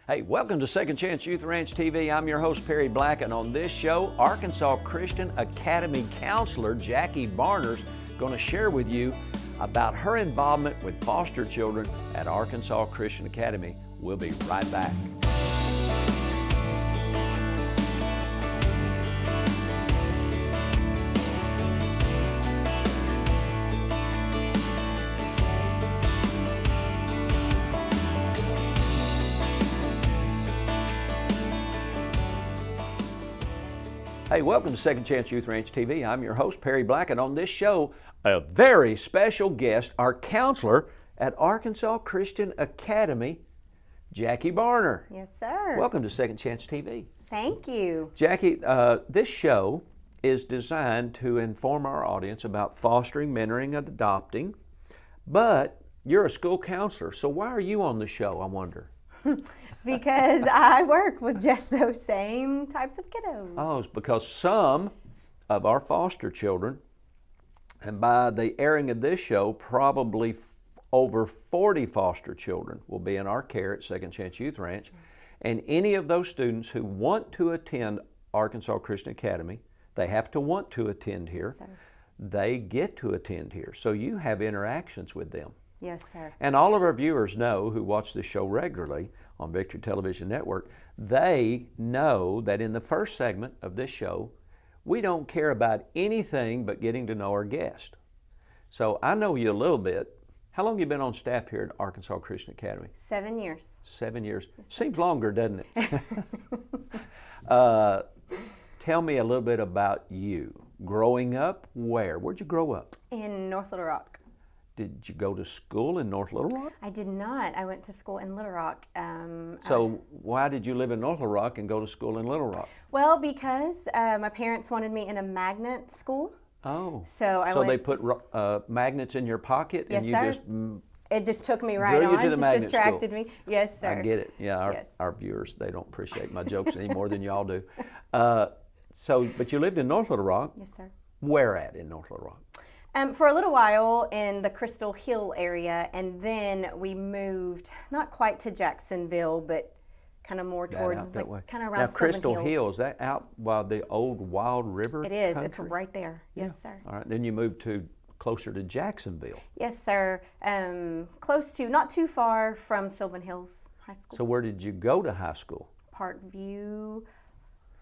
Hey, welcome to Second Chance Youth Ranch TV. I'm your host, Perry Black, and on this show, Arkansas Christian Academy counselor Jackie Barner's going to share with you about her involvement with foster children at Arkansas Christian Academy. We'll be right back. Hey, welcome to Second Chance Youth Ranch TV. I'm your host, Perry Black, and on this show, a very special guest, our counselor at Arkansas Christian Academy, Jackie Barner. Yes, sir. Welcome to Second Chance TV. Thank you. Jackie, this show is designed to inform our audience about fostering, mentoring, and adopting, but you're a school counselor, so why are you on the show, I wonder? Because I work with just those same types of kiddos. Oh, it's because some of our foster children, and by the airing of this show, probably over 40 foster children will be in our care at Second Chance Youth Ranch. And any of those students who want to attend Arkansas Christian Academy, they have to want to attend here. Yes, sir. They get to attend here. So you have interactions with them. Yes, sir. And all of our viewers know, who watch this show regularly on Victory Television Network, they know that in the first segment of this show, we don't care about anything but getting to know our guest. So I know you a little bit. How long have you been on staff here at Arkansas Christian Academy? 7 years. 7 years. Yes, Seems longer, doesn't it? Tell me a little bit about you. Growing up, where? Where'd you grow up? In North Little Rock. Did you go to school in North Little Rock? I did not. I went to school in Little Rock. So why did you live in North Little Rock and go to school in Little Rock? Well, because my parents wanted me in a magnet school. Oh. So they put magnets in your pocket and Yes, you sir. just It just took me right drew you on. to the Just magnet attracted school. me. Yes, sir. I get it. Yeah, Yes. our viewers, they don't appreciate my jokes any more than y'all do. But you lived in North Little Rock. Yes, sir. Where at in North Little Rock? For a little while in the Crystal Hill area, and then we moved not quite to Jacksonville, but kind of more towards out that way. kind of around Now, Sylvan Crystal Hills. Hill, is that out by the old Wild River? It is. Country? It's right there. Yes, sir. All right. Then you moved to closer to Jacksonville. Yes, sir. Close to, not too far from Sylvan Hills High School. So where did you go to high school? Parkview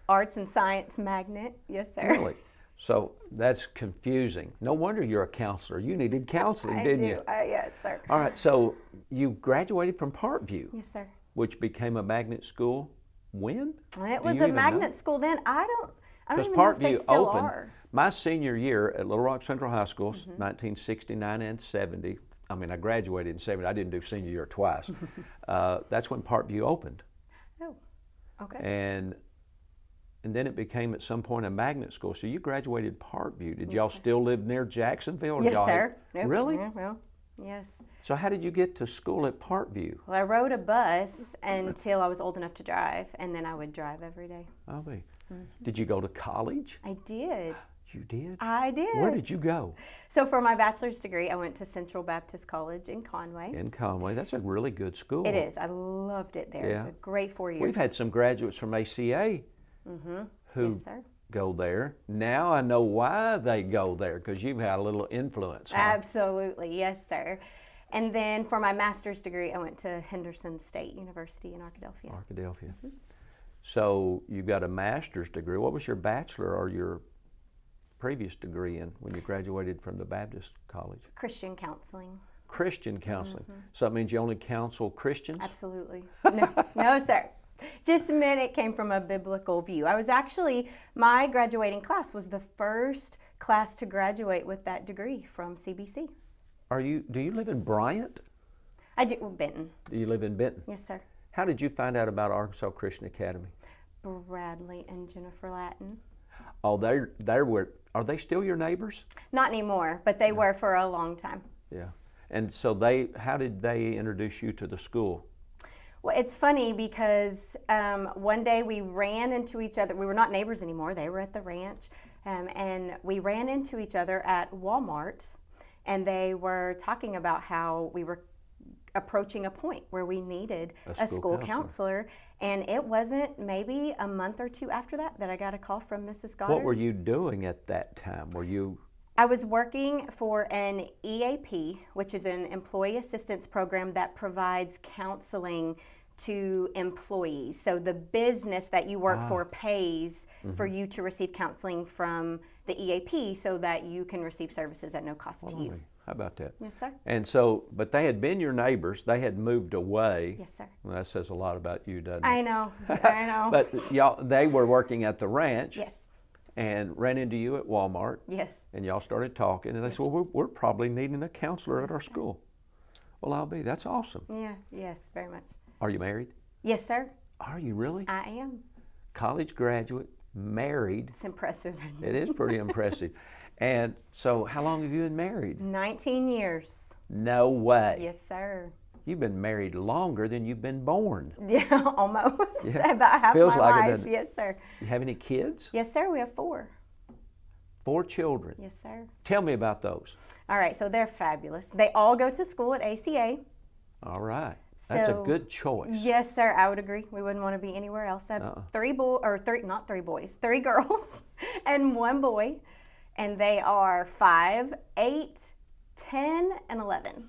Arts and Science Magnet. Yes, sir. Really? So that's confusing. No wonder you're a counselor. You needed counseling, didn't you? Yes, sir. All right. So you graduated from Parkview, Yes, sir. which became a magnet school when? It Do was you a even magnet know? school then. I don't Because even know if they Parkview still opened are. my senior year at Little Rock Central High School, Mm-hmm. 1969 and 70. I mean, I graduated in 70. I didn't do senior year twice. That's when Parkview opened. Oh, okay. And then it became at some point a magnet school. So you graduated Parkview. Did y'all still live near Jacksonville? Or Yes, y'all sir. Nope. Really? Yeah, well, yes. So how did you get to school at Parkview? Well, I rode a bus until I was old enough to drive, and then I would drive every day. Oh, wait. Did you go to college? I did. You did? I did. Where did you go? So for my bachelor's degree, I went to Central Baptist College in Conway. In Conway. That's a really good school. It is. I loved it there. It was Yeah. a great 4 years. We've had some graduates from ACA who Yes, sir. go there. Now I know why they go there, because you've had a little influence. Huh? Absolutely. Yes, sir. And then for my master's degree, I went to Henderson State University in Arkadelphia. Arkadelphia. So you got a master's degree. What was your bachelor or your previous degree in when you graduated from the Baptist College? Christian counseling. Christian counseling. So that means you only counsel Christians? Absolutely. No, sir. Just a minute, it came from a biblical view. I was actually, my graduating class was the first class to graduate with that degree from CBC. Do you live in Bryant? I do, well, Benton. Do you live in Benton? Yes, sir. How did you find out about Arkansas Christian Academy? Bradley and Jennifer Latin. Oh, are they still your neighbors? Not anymore, but they were for a long time. Yeah. And so how did they introduce you to the school? Well, it's funny because one day we ran into each other. We were not neighbors anymore. They were at the ranch. And we ran into each other at Walmart. And they were talking about how we were approaching a point where we needed A a school school counselor. And it wasn't maybe a month or two after that I got a call from Mrs. Goddard. What were you doing at that time? I was working for an EAP, which is an employee assistance program that provides counseling to employees. So the business that you work for pays for you to receive counseling from the EAP so that you can receive services at no cost to you. How about that? Yes, sir. And so, but they had been your neighbors. They had moved away. Yes, sir. Well, that says a lot about you, doesn't it? I know. I know. But they were working at the ranch. Yes. And ran into you at Walmart. Yes. And y'all started talking, and they said, well, we're probably needing a counselor at our school. Well, I'll be. That's awesome. Yeah. Yes, very much. Are you married? Yes, sir. Are you really? I am. College graduate, married. It's impressive. It is pretty impressive. And so how long have you been married? 19 years. No way. Yes, sir. You've been married longer than you've been born. Yeah, almost. Yeah. About half Feels my like it, life. doesn't it? Yes, sir. You have any kids? Yes, sir. We have 4. 4 children. Yes, sir. Tell me about those. All right, so they're fabulous. They all go to school at ACA. All right. That's a So, good choice. Yes, sir. I would agree. We wouldn't want to be anywhere else. I have 3 girls and 1 boy, and they are 5, 8, 10, and 11.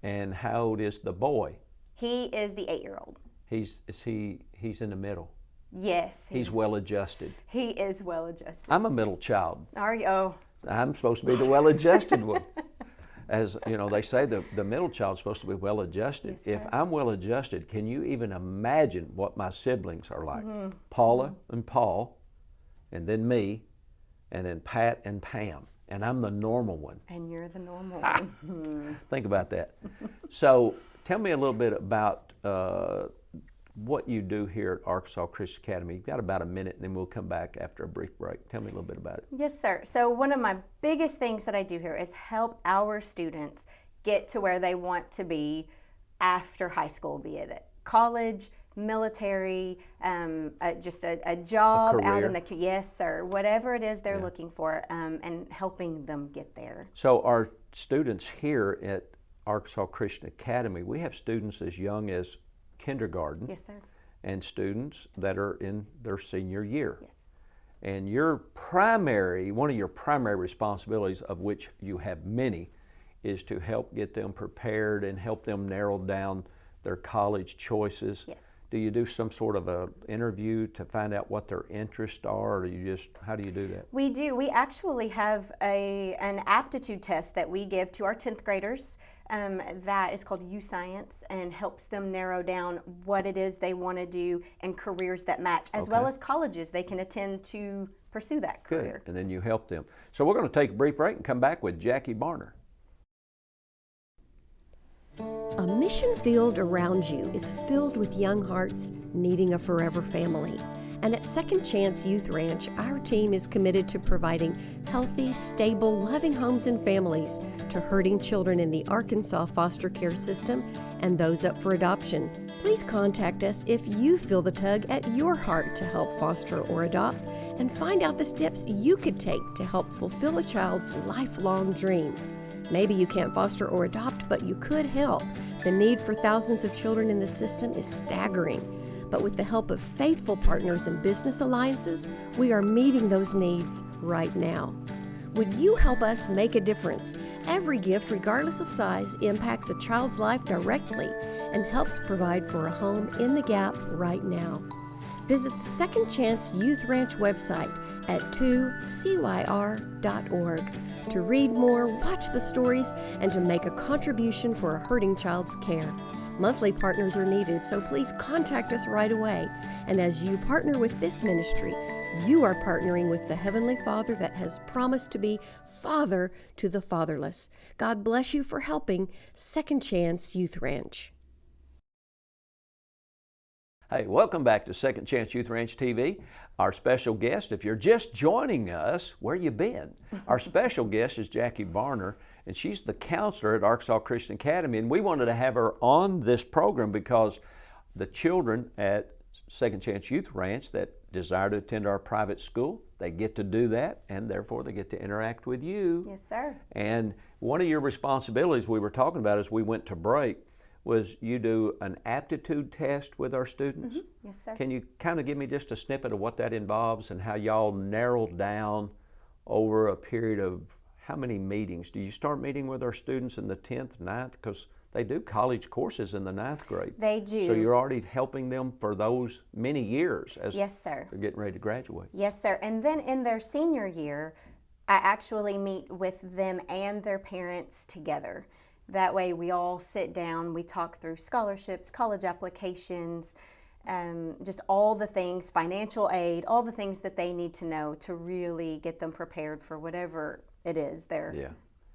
And how old is the boy? He is the 8-year-old. He's in the middle. Yes. He's well adjusted. He is well adjusted. I'm a middle child. Are you? Oh. I'm supposed to be the well adjusted one. As you know, they say the middle child's supposed to be well adjusted. Yes, if sir. I'm well adjusted, can you even imagine what my siblings are like? Paula and Paul, and then me, and then Pat and Pam. And I'm the normal one. And you're the normal one. Think about that. So tell me a little bit about what you do here at Arkansas Christian Academy. You've got about a minute, and then we'll come back after a brief break. Tell me a little bit about it. Yes, sir. So one of my biggest things that I do here is help our students get to where they want to be after high school, be it college, military, just a job out in the, yes, sir, whatever it is they're looking for, and helping them get there. So our students here at Arkansas Christian Academy, we have students as young as kindergarten. Yes, sir. And students that are in their senior year. Yes. And one of your primary responsibilities, of which you have many, is to help get them prepared and help them narrow down their college choices. Yes. Do you do some sort of an interview to find out what their interests are, or how do you do that? We do. We actually have an aptitude test that we give to our 10th graders that is called U-Science, and helps them narrow down what it is they want to do and careers that match, as well as colleges they can attend to pursue that career. Good. And then you help them. So we're going to take a brief break and come back with Jackie Barner. A mission field around you is filled with young hearts needing a forever family. And at Second Chance Youth Ranch, our team is committed to providing healthy, stable, loving homes and families to hurting children in the Arkansas foster care system and those up for adoption. Please contact us if you feel the tug at your heart to help foster or adopt, and find out the steps you could take to help fulfill a child's lifelong dream. Maybe you can't foster or adopt, but you could help. The need for thousands of children in the system is staggering. But with the help of faithful partners and business alliances, we are meeting those needs right now. Would you help us make a difference? Every gift, regardless of size, impacts a child's life directly and helps provide for a home in the gap right now. Visit the Second Chance Youth Ranch website at 2CYR.org to read more, watch the stories, and to make a contribution for a hurting child's care. Monthly partners are needed, so please contact us right away. And as you partner with this ministry, you are partnering with the Heavenly Father that has promised to be Father to the fatherless. God bless you for helping Second Chance Youth Ranch. Hey, welcome back to Second Chance Youth Ranch TV. Our special guest, if you're just joining us, where you been? Our special guest is Jackie Barner, and she's the counselor at Arkansas Christian Academy. And we wanted to have her on this program because the children at Second Chance Youth Ranch that desire to attend our private school, they get to do that, and therefore they get to interact with you. Yes, sir. And one of your responsibilities we were talking about as we went to break was you do an aptitude test with our students. Yes, sir. Can you kind of give me just a snippet of what that involves and how y'all narrowed down over a period of how many meetings? Do you start meeting with our students in the 10th, 9th? Because they do college courses in the 9th grade. They do. So you're already helping them for those many years as Yes, sir. they're getting ready to graduate. Yes, sir. And then in their senior year, I actually meet with them and their parents together. That way we all sit down, we talk through scholarships, college applications, just all the things, financial aid, all the things that they need to know to really get them prepared for whatever it is they're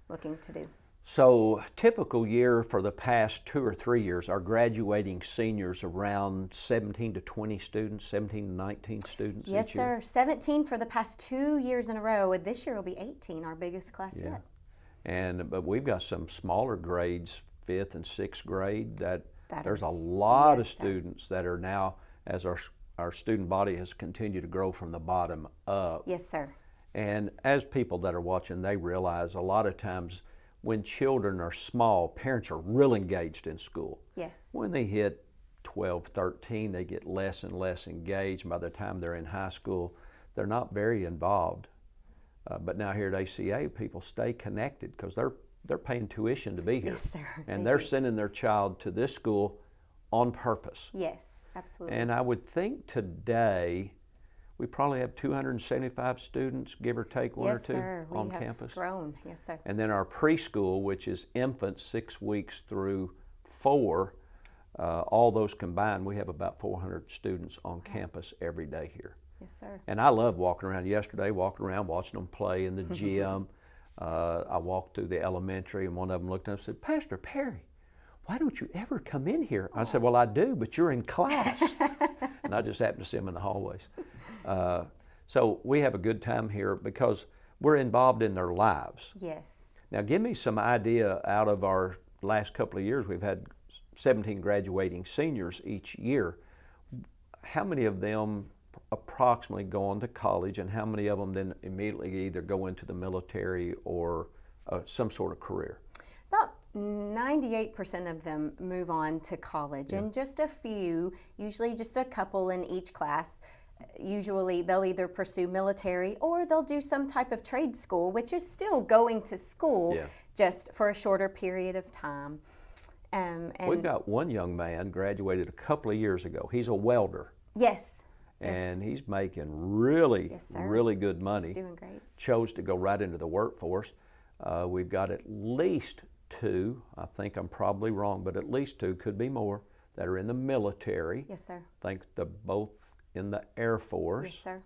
looking to do. So typical year for the past 2 or 3 years, our graduating seniors around 17 to 20 students, 17 to 19 students Yes, each year. sir. 17 for the past 2 years in a row. This year will be 18, our biggest class yet. But we've got some smaller grades, 5th and 6th grade, that there's a are- lot of yes, sir. students that are now, as our student body has continued to grow from the bottom up. Yes, sir. And as people that are watching, they realize a lot of times when children are small, parents are real engaged in school. Yes. When they hit 12, 13, they get less and less engaged. By the time they're in high school, they're not very involved. But now here at ACA, people stay connected because they're paying tuition to be here. Yes, sir. And They they're do. sending their child to this school on purpose. Yes, absolutely. And I would think today we probably have 275 students, give or take one yes, or two, sir. We on have campus. grown. Yes, sir. And then our preschool, which is infants 6 weeks through 4, all those combined, we have about 400 students on campus every day here. Yes, sir. And I love walking around. Yesterday, walking around, watching them play in the gym. I walked through the elementary, and one of them looked up and said, "Pastor Perry, why don't you ever come in here?" I said, "Well, I do, but you're in class." And I just happened to see them in the hallways. So we have a good time here because we're involved in their lives. Yes. Now, give me some idea out of our last couple of years. We've had 17 graduating seniors each year. How many of them approximately go on to college, and how many of them then immediately either go into the military or some sort of career? About 98% of them move on to college, and just a few, usually just a couple in each class, usually they'll either pursue military or they'll do some type of trade school, which is still going to school, just for a shorter period of time. And We've got one young man graduated a couple of years ago. He's a welder. yes, And he's making really, Yes, sir. really good money. he's doing great. Chose to go right into the workforce. We've got at least 2, I think I'm probably wrong, but at least 2, could be more, that are in the military. Yes, sir. I think they're both in the Air Force. Yes,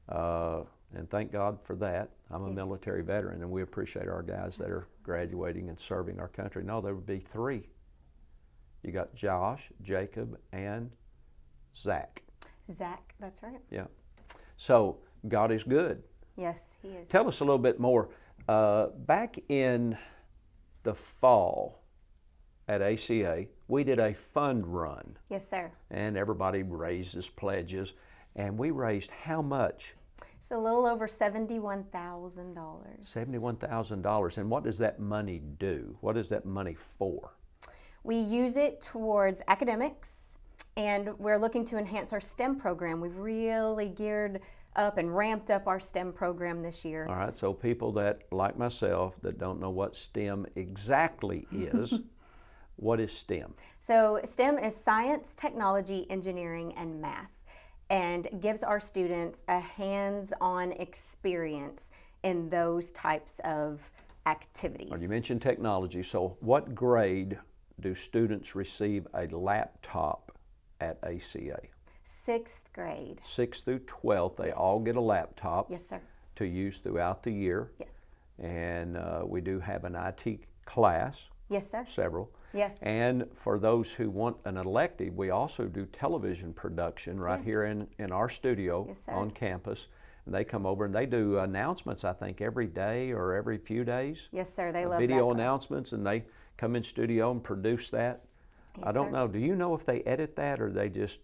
sir. And thank God for that. I'm a military veteran, and we appreciate our guys that are graduating and serving our country. No, there would be 3. You got Josh, Jacob, and Zach. Zach, that's right. Yeah. So God is good. Yes, he is. Tell us a little bit more. Back in the fall at ACA, we did a fund run, Yes, sir. and everybody raises pledges, and we raised how much? It's a little over $71,000. $71,000. And what does that money do? What is that money for? We use it towards academics, and we're looking to enhance our STEM program. We've really geared up and ramped up our STEM program this year. All right, so people that, like myself, that don't know what STEM exactly is, what is STEM? So STEM is science, technology, engineering, and math, and gives our students a hands-on experience in those types of activities. Well, you mentioned technology, so what grade do students receive a laptop at ACA? 6th grade. 6th through 12th, they all get a laptop Yes, sir. to use throughout the year. Yes. And we do have an IT class, Yes, sir. several. Yes. And for those who want an elective, we also do television production right here in our studio Yes, sir. on campus. And they come over and they do announcements, I think, every day or every few days. Yes, sir. They love Video that class. announcements, and they come in studio and produce that. I don't sir. know. Do you know if they edit that, or they just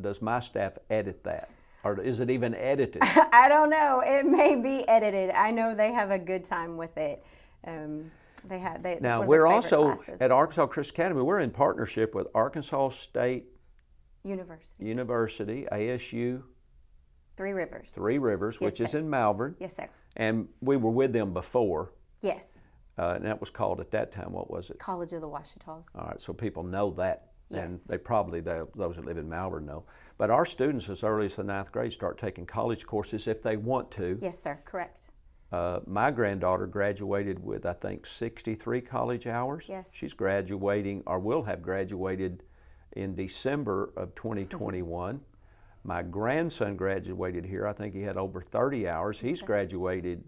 does my staff edit that, or is it even edited? I don't know. It may be edited. I know they have a good time with it. It's Now, one of we're their favorite also, classes. at Arkansas Christian Academy, we're in partnership with Arkansas State University, ASU, Three Rivers. Three Rivers, Yes, which is sir. in Malvern. Yes, sir. And we were with them before, Yes. and that was called at that time, what was it? College of the Ouachitas. All right, so people know that, and Yes. they probably, those that live in Malvern know. But our students as early as the 9th grade start taking college courses if they want to. Yes, sir. Correct. My granddaughter graduated with, I think, 63 college hours. Yes. She's graduating, or will have graduated in December of 2021. My grandson graduated here. I think he had over 30 hours. He's graduated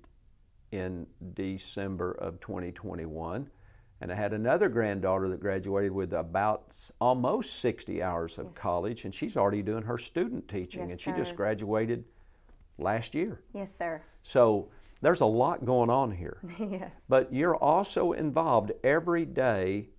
in December of 2021. And I had another granddaughter that graduated with about almost 60 hours of college, and she's already doing her student teaching, Yes, and she sir. just graduated last year. Yes, sir. So there's a lot going on here. Yes. But you're also involved every day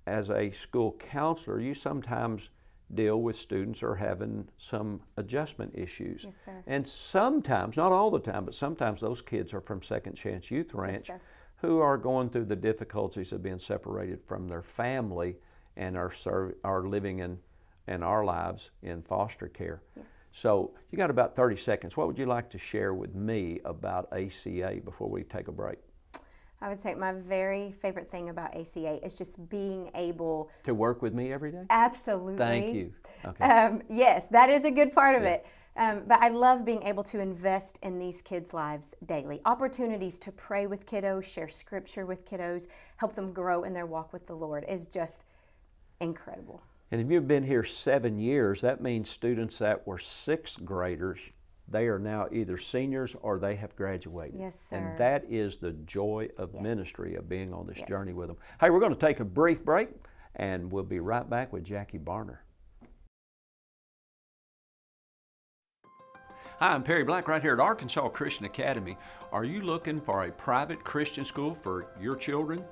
as a school counselor. You sometimes deal with students who are having some adjustment issues. Yes, sir. And sometimes, not all the time, but sometimes those kids are from Second Chance Youth Ranch sir. who are going through the difficulties of being separated from their family and are living in our lives in foster care. Yes. So you got about 30 seconds. What would you like to share with me about ACA before we take a break? I would say my very favorite thing about ACA is just being able To work with me every day? Absolutely. Thank you. Okay. Yes, that is a good part of it. But I love being able to invest in these kids' lives daily. Opportunities to pray with kiddos, share scripture with kiddos, help them grow in their walk with the Lord is just incredible. And if you've been here 7 years, that means students that were 6th graders, they are now either seniors or they have graduated. Yes, sir. And that is the joy of ministry, of being on this journey with them. Hey, we're going to take a brief break, and we'll be right back with Jackie Barner. Hi, I'm Perry Black right here at Arkansas Christian Academy. Are you looking for a private Christian school for your children?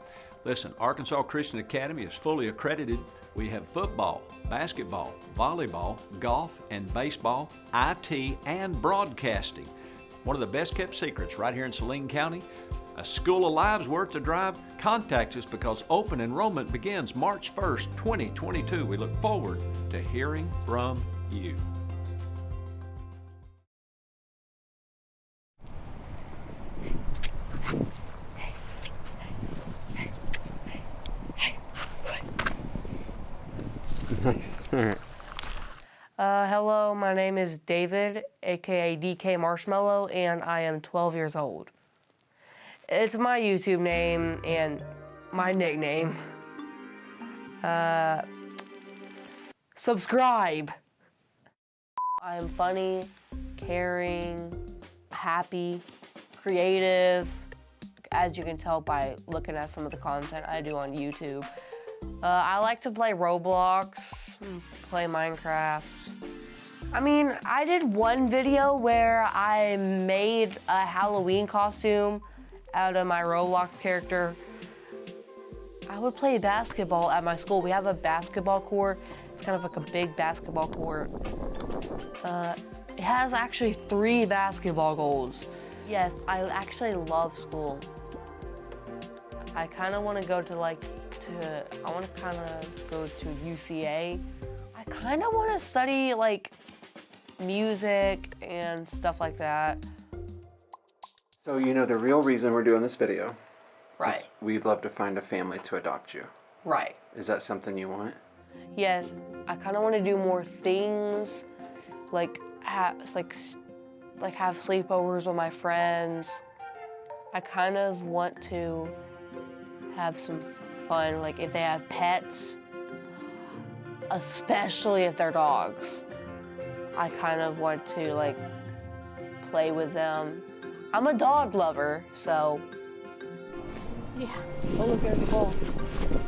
Listen, Arkansas Christian Academy is fully accredited. We have football, basketball, volleyball, golf, and baseball, IT, and broadcasting. One of the best kept secrets right here in Saline County. A school of lives worth the drive. Contact us because open enrollment begins March 1st, 2022. We look forward to hearing from you. Nice. Hello, my name is David, aka DK Marshmallow, and I am 12 years old. It's my YouTube name and my nickname. Subscribe! I am funny, caring, happy, creative, as you can tell by looking at some of the content I do on YouTube. I like to play Roblox, play Minecraft. I mean, I did one video where I made a Halloween costume out of my Roblox character. I would play basketball at my school. We have a basketball court. It's kind of like a big basketball court. It has actually 3 basketball goals. Yes, I actually love school. I kind of want to go to I want to kind of go to UCA. I kind of want to study like music and stuff like that. So you know the real reason we're doing this video. Right. Is we'd love to find a family to adopt you. Right. Is that something you want? Yes, I kind of want to do more things, like have sleepovers with my friends. I kind of want to have some fun, like if they have pets, especially if they're dogs. I kind of want to like play with them. I'm a dog lover, so yeah. Oh, look, there's the ball.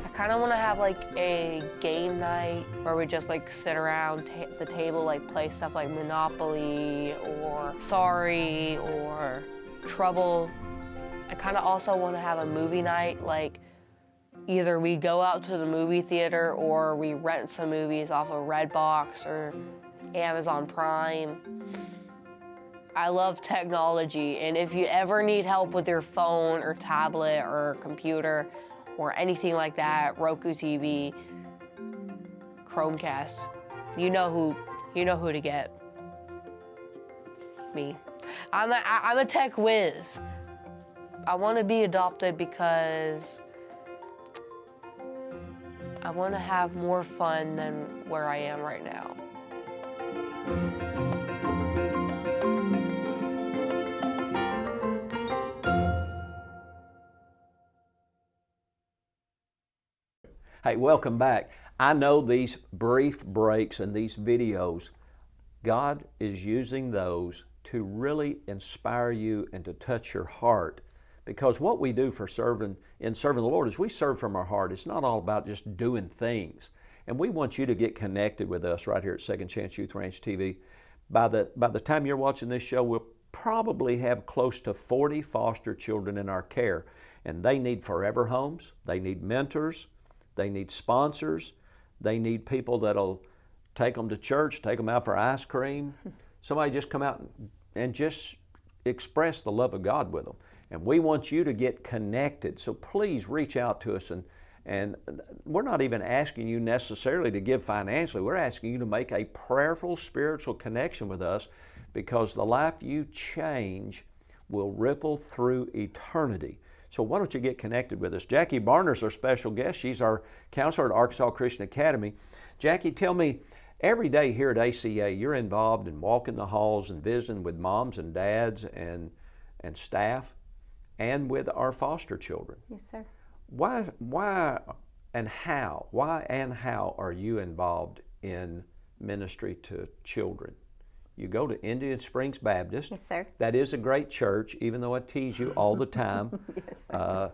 I kind of want to have like a game night where we just like sit around the table, like play stuff like Monopoly or Sorry or Trouble. I kind of also want to have a movie night, like either we go out to the movie theater or we rent some movies off of Redbox or Amazon Prime. I love technology, and if you ever need help with your phone or tablet or computer or anything like that, Roku TV, Chromecast, you know who to get. Me. I'm a tech whiz. I want to be adopted because I want to have more fun than where I am right now. Hey, welcome back. I know these brief breaks and these videos, God is using those to really inspire you and to touch your heart. Because what we do for serving the Lord is we serve from our heart. It's not all about just doing things. And we want you to get connected with us right here at Second Chance Youth Ranch TV. By the time you're watching this show, we'll probably have close to 40 foster children in our care. And they need forever homes. They need mentors. They need sponsors. They need people that'll take them to church, take them out for ice cream. Somebody just come out and just express the love of God with them. And we want you to get connected. So please reach out to us. And we're not even asking you necessarily to give financially. We're asking you to make a prayerful spiritual connection with us, because the life you change will ripple through eternity. So why don't you get connected with us? Jackie Barner's our special guest. She's our counselor at Arkansas Christian Academy. Jackie, tell me, every day here at ACA, you're involved in walking the halls and visiting with moms and dads and staff, and with our foster children. Yes, sir. Why and how are you involved in ministry to children? You go to Indian Springs Baptist. Yes, sir. That is a great church, even though I tease you all the time. Yes, sir.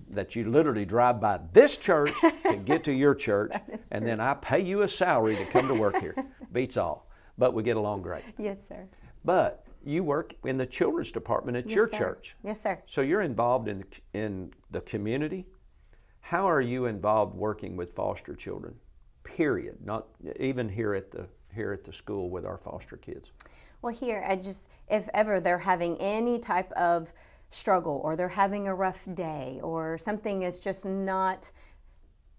That you literally drive by this church to get to your church, and then I pay you a salary to come to work here. Beats all. But we get along great. Yes, sir. But you work in the children's department at Yes, your sir. church. Yes, sir. So you're involved in the community. How are you involved working with foster children? Period. Not even here at the school with our foster kids. Well, here, if ever they're having any type of struggle, or they're having a rough day, or something is just not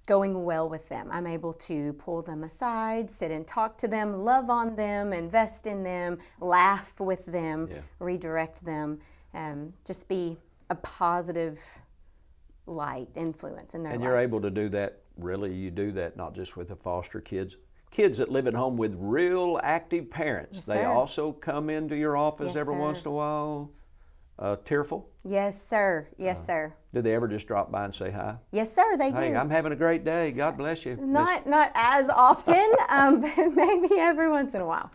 going well with them, I'm able to pull them aside, sit and talk to them, love on them, invest in them, laugh with them, redirect them, just be a positive light influence in their life. And you're able to do that, really, you do that not just with the foster kids that live at home with real active parents. Yes, they sir. also come into your office Yes, every sir. once in a while, tearful. Yes, sir. Yes, sir. Do they ever just drop by and say hi? Yes, sir, they Hey, do. I'm having a great day. God bless you. Not as often, but maybe every once in a while.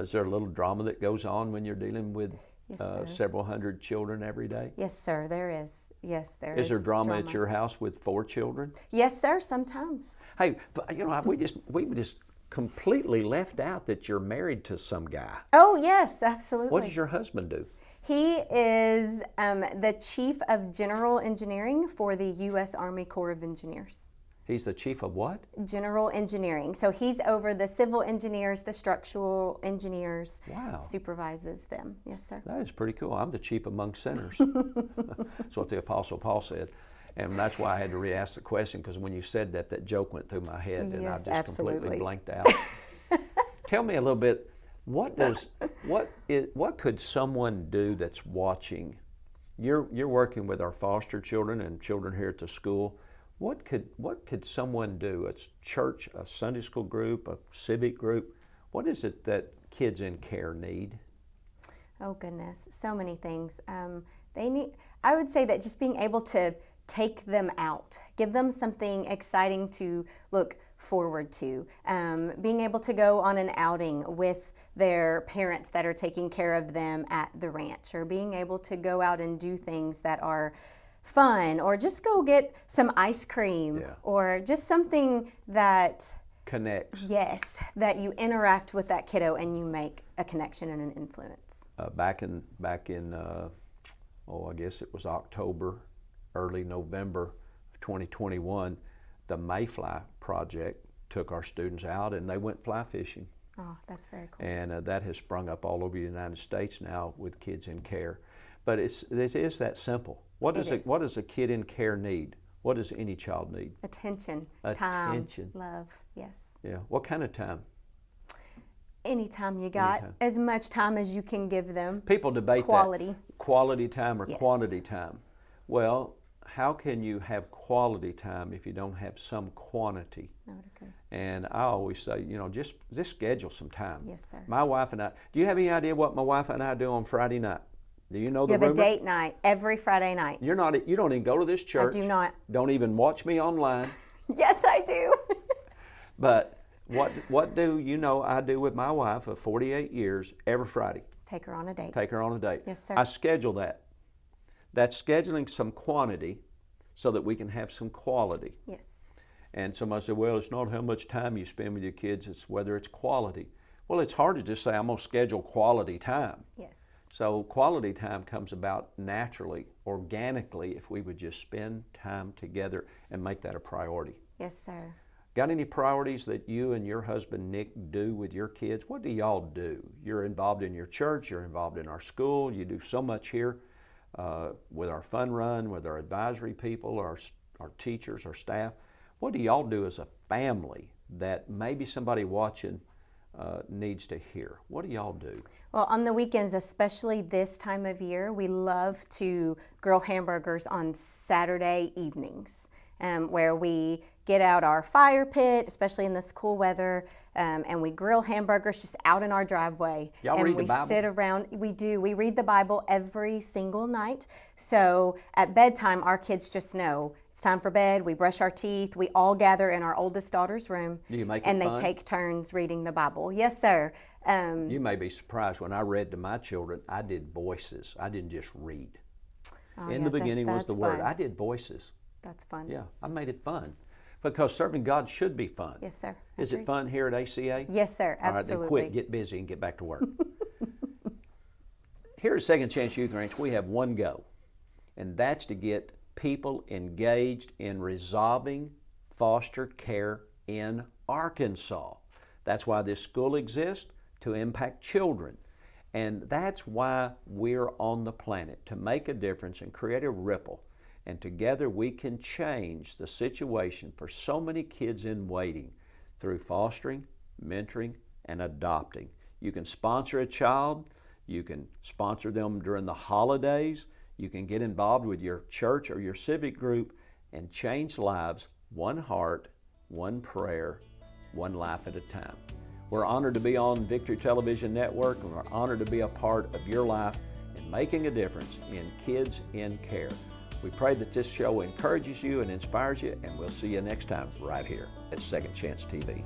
Is there a little drama that goes on when you're dealing with Yes, sir. several hundred children every day? Yes, sir, there is. Yes, there is. Is there drama at your house with 4 children? Yes, sir, sometimes. Hey, but, we just completely left out that you're married to some guy. Oh, yes, absolutely. What does your husband do? He is the Chief of General Engineering for the U.S. Army Corps of Engineers. He's the chief of what? General Engineering. So he's over the civil engineers, the structural engineers. Wow. Supervises them. Yes, sir. That is pretty cool. I'm the chief among sinners. That's what the Apostle Paul said. And that's why I had to re-ask the question, because when you said that, that joke went through my head, and I Yes, just completely absolutely. blanked out. Tell me a little bit, what could someone do that's watching? You're working with our foster children and children here at the school. What could someone do? A church, a Sunday school group, a civic group. What is it that kids in care need? Oh goodness, so many things. They need. I would say that just being able to take them out, give them something exciting to look forward to. Being able to go on an outing with their parents that are taking care of them at the ranch, or being able to go out and do things that are fun, or just go get some ice cream, or just something that Connects. Yes, that you interact with that kiddo and you make a connection and an influence. Back in I guess it was October, early November of 2021, the Mayfly Project took our students out and they went fly fishing. Oh, that's very cool. And that has sprung up all over the United States now with kids in care. But it is that simple. What does a kid in care need? What does any child need? Attention, Attention. time, love, yes. Yeah. What kind of time? Anytime you got, Anytime. as much time as you can give them. People debate Quality. that. Quality time or Yes. quantity time. Well, how can you have quality time if you don't have some quantity? I would agree. And I always say, just schedule some time. Yes, sir. My wife and I, do you have any idea what my wife and I do on Friday night? Do you know the You have rumor? a date night every Friday night. You don't even go to this church. I do not. Don't even watch me online. Yes, I do. But what do you know I do with my wife of 48 years every Friday? Take her on a date. Take her on a date. Yes, sir. I schedule that. That's scheduling some quantity so that we can have some quality. Yes. And somebody said, well, it's not how much time you spend with your kids, it's whether it's quality. Well, it's hard to just say, I'm going to schedule quality time. Yes. So quality time comes about naturally, organically, if we would just spend time together and make that a priority. Yes, sir. Got any priorities that you and your husband Nick do with your kids? What do y'all do? You're involved in your church, you're involved in our school, you do so much here with our fun run, with our advisory people, our teachers, our staff. What do y'all do as a family that maybe somebody watching needs to hear? What do y'all do? Well, on the weekends, especially this time of year, we love to grill hamburgers on Saturday evenings, where we get out our fire pit, especially in this cool weather, and we grill hamburgers just out in our driveway. Y'all and read the we Bible? sit around. We do. We read the Bible every single night. So at bedtime, our kids just know it's time for bed. We brush our teeth. We all gather in our oldest daughter's room. Do you make it and they fun? take turns reading the Bible. Yes, sir. You may be surprised, when I read to my children, I did voices. I didn't just read. Oh, In yeah, the beginning was that's the Word. fun. I did voices. That's fun. Yeah, I made it fun. Because serving God should be fun. Yes, sir. Is it fun here at ACA? Yes, sir. All right, Absolutely. then quit, get busy, and get back to work. Here at Second Chance Youth Ranch, we have one goal, and that's to get people engaged in resolving foster care in Arkansas. That's why this school exists, to impact children. And that's why we're on the planet, to make a difference and create a ripple. And together we can change the situation for so many kids in waiting through fostering, mentoring, and adopting. You can sponsor a child, you can sponsor them during the holidays, you can get involved with your church or your civic group and change lives one heart, one prayer, one life at a time. We're honored to be on Victory Television Network, and we're honored to be a part of your life in making a difference in kids in care. We pray that this show encourages you and inspires you, and we'll see you next time right here at Second Chance TV.